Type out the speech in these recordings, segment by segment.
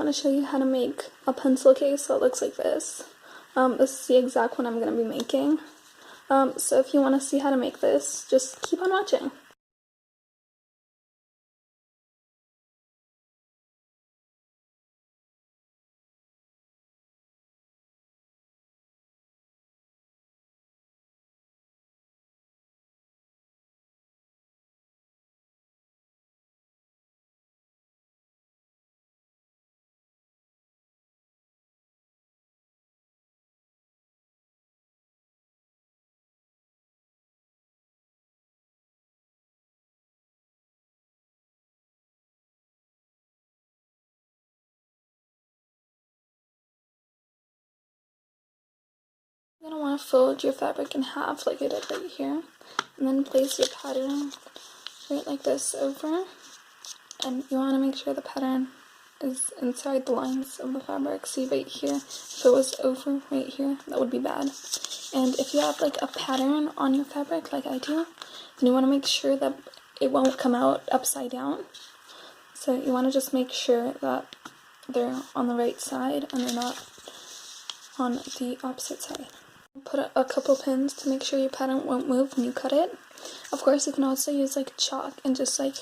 want to show you how to make a pencil case so it looks like this. This is the exact one I'm going to be making. So if you want to see how to make this, just keep on watching. You're going to want to fold your fabric in half like I did right here, and then place your pattern right like this over, and you want to make sure the pattern is inside the lines of the fabric. See right here, if it was over right here, that would be bad. And if you have like a pattern on your fabric like I do, then you want to make sure that it won't come out upside down. So you want to just make sure that they're on the right side and they're not on the opposite side. Put a couple pins to make sure your pattern won't move when you cut it. Of course, you can also use like chalk and just like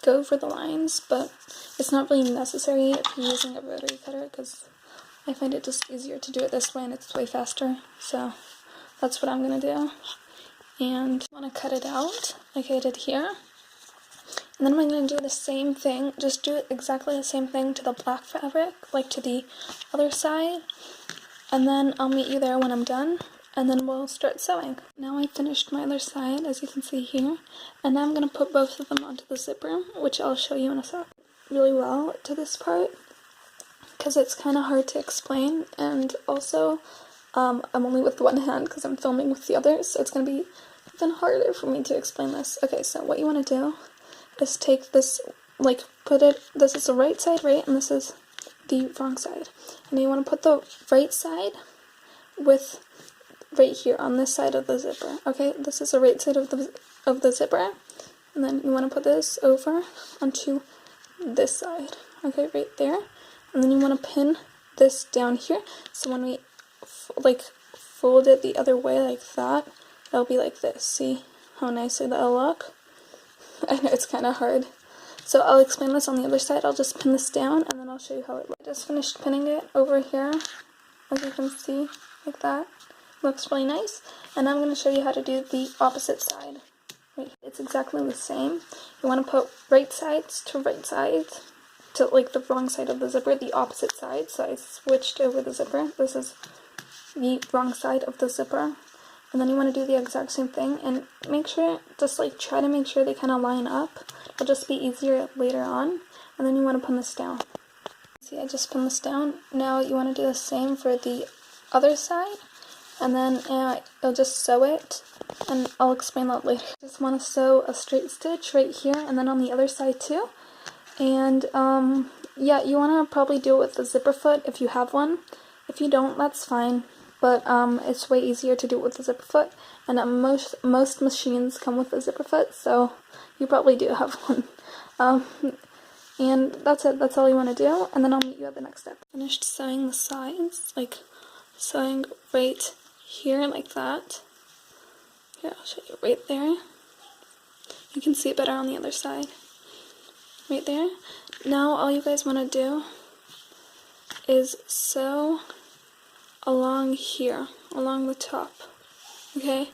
go over the lines, but it's not really necessary if you're using a rotary cutter, because I find it just easier to do it this way and it's way faster. So that's what I'm gonna do. And I want to cut it out like I did here. And then I'm going to do the same thing, just do exactly the same thing to the black fabric, like to the other side. And then I'll meet you there when I'm done, and then we'll start sewing. Now I finished my other side, as you can see here, and now I'm going to put both of them onto the zipper, which I'll show you in a sec. Really well to this part, because it's kind of hard to explain, and also I'm only with one hand because I'm filming with the other, so it's going to be even harder for me to explain this. Okay, so what you want to do is take this, like put it, this is the right side, right, and this is the wrong side. And you want to put the right side with right here on this side of the zipper. Okay, this is the right side of the zipper, and then you want to put this over onto this side. Okay, right there, and then you want to pin this down here. So when we like fold it the other way like that, it'll be like this. See how nicely that'll look? I know it's kind of hard. So I'll explain this on the other side. I'll just pin this down and then I'll show you how it looks. I just finished pinning it over here, as you can see, like that. Looks really nice. And I'm going to show you how to do the opposite side. Right, it's exactly the same. You want to put right sides to right sides, to like the wrong side of the zipper, the opposite side. So I switched over the zipper. This is the wrong side of the zipper. And then you want to do the exact same thing, and make sure, just like try to make sure they kind of line up. It'll just be easier later on. And then you want to pin this down. See, I just pinned this down. Now you want to do the same for the other side, and then you'll just sew it, and I'll explain that later. Just want to sew a straight stitch right here, and then on the other side too. And yeah, you want to probably do it with the zipper foot if you have one. If you don't, that's fine. But it's way easier to do it with the zipper foot, and most machines come with a zipper foot, so you probably do have one. And that's it. That's all you want to do, and then I'll meet you at the next step. Finished sewing the sides, like sewing right here like that. Here, I'll show you right there. You can see it better on the other side. Right there. Now all you guys want to do is sew along here, along the top. Okay,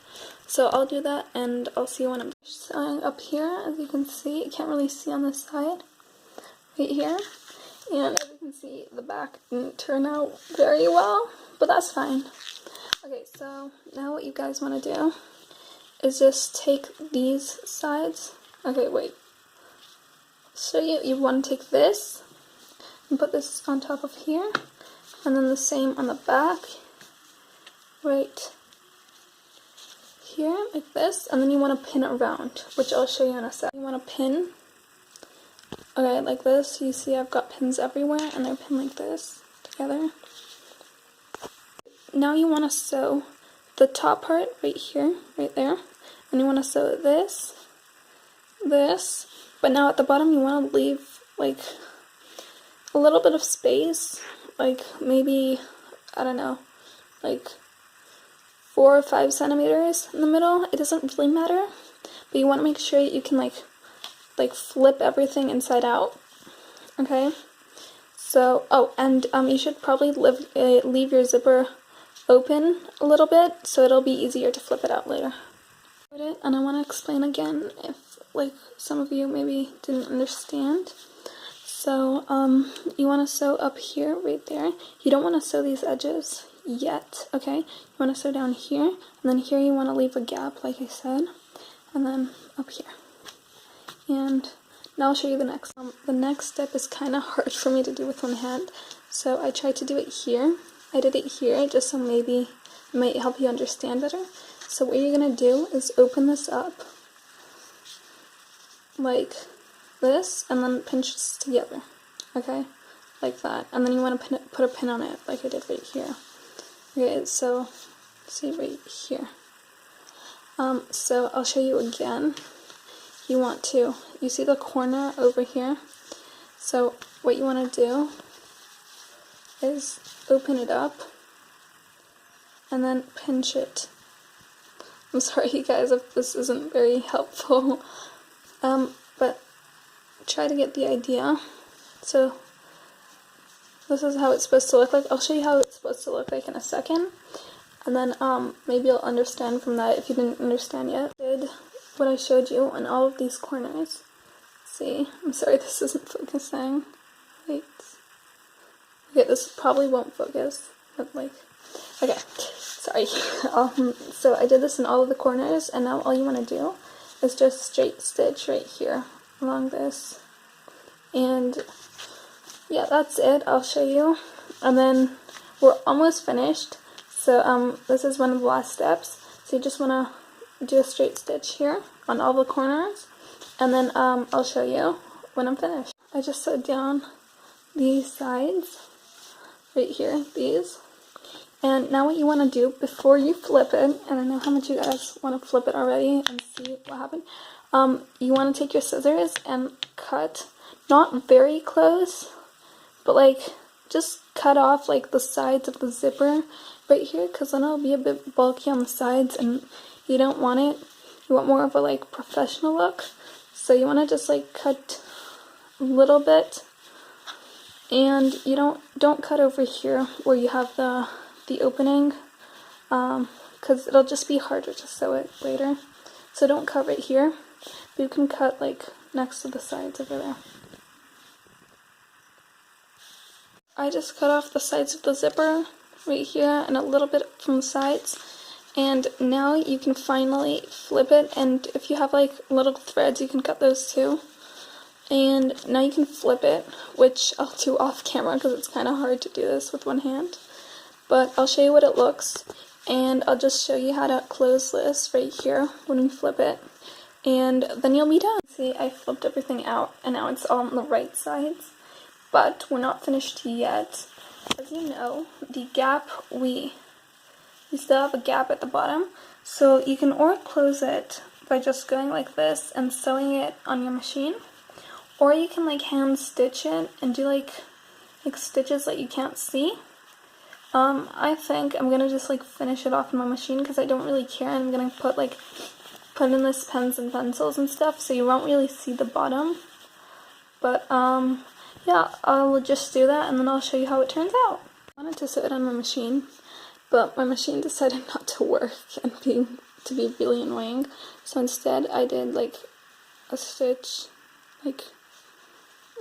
so I'll do that and I'll see you when I'm sewing up here. As you can see, you can't really see on this side, right here, and as you can see, the back didn't turn out very well, but that's fine. Okay, so now what you guys want to do is just take these sides. Okay, wait, so you want to take this and put this on top of here, and then the same on the back, right here, like this, and then you want to pin it around, which I'll show you in a sec. You want to pin, okay, like this. You see I've got pins everywhere, and they're pinned like this, together. Now you want to sew the top part right here, right there, and you want to sew this, but now at the bottom you want to leave like a little bit of space, like maybe, I don't know, like 4 or 5 centimeters in the middle. It doesn't really matter, but you want to make sure that you can like flip everything inside out. Okay. So, oh, and you should probably leave your zipper open a little bit, so it'll be easier to flip it out later. And I want to explain again if like some of you maybe didn't understand. So you want to sew up here, right there. You don't want to sew these edges yet, okay? You want to sew down here, and then here you want to leave a gap, like I said, and then up here. And now I'll show you the next. The next step is kind of hard for me to do with one hand, so I tried to do it here. I did it here just so maybe it might help you understand better. So what you're going to do is open this up like this and then pinch this together, okay, like that. And then you want to put a pin on it like I did right here. Okay, so see right here. So I'll show you again. You see the corner over here? So what you want to do is open it up and then pinch it. I'm sorry you guys if this isn't very helpful, but try to get the idea. So this is how it's supposed to look like. I'll show you how it's supposed to look like in a second, and then maybe you'll understand from that if you didn't understand yet. I did what I showed you on all of these corners. See, I'm sorry this isn't focusing. Wait. Okay, this probably won't focus, but like, okay, sorry. So I did this in all of the corners, and now all you want to do is just straight stitch right here along this. And yeah, that's it. I'll show you. And then we're almost finished. So this is one of the last steps. So you just want to do a straight stitch here on all the corners, and then I'll show you when I'm finished. I just sewed down these sides right here, these. And now what you want to do before you flip it, and I know how much you guys want to flip it already and see what happened, you want to take your scissors and cut, not very close, but like just cut off like the sides of the zipper right here, because then it'll be a bit bulky on the sides and you don't want it. You want more of a like professional look, so you want to just like cut a little bit, and you don't cut over here where you have the opening, because it'll just be harder to sew it later. So don't cut right here, but you can cut like next to the sides over there. I just cut off the sides of the zipper right here and a little bit from the sides, and now you can finally flip it. And if you have like little threads, you can cut those too. And now you can flip it, which I'll do off camera because it's kind of hard to do this with one hand. But I'll show you what it looks, and I'll just show you how to close this right here when you flip it, and then you'll be done. See, I flipped everything out, and now it's all on the right sides, but we're not finished yet. As you know, the gap, we still have a gap at the bottom, so you can or close it by just going like this and sewing it on your machine, or you can like hand stitch it and do like stitches that you can't see. I think I'm gonna just like finish it off in my machine because I don't really care. I'm gonna put in this pens and pencils and stuff, so you won't really see the bottom. But yeah, I'll just do that and then I'll show you how it turns out. I wanted to sew it on my machine, but my machine decided not to work and to be really annoying. So instead I did like a stitch, like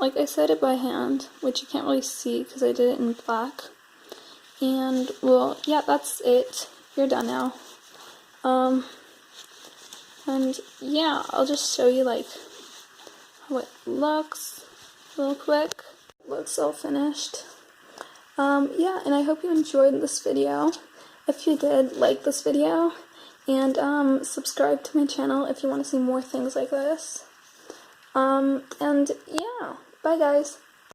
I sewed it by hand, which you can't really see because I did it in black. And well, yeah, that's it. You're done now. And yeah, I'll just show you like how it looks real quick. It looks all finished. Yeah, and I hope you enjoyed this video. If you did, like this video, and subscribe to my channel if you want to see more things like this. And yeah, bye guys.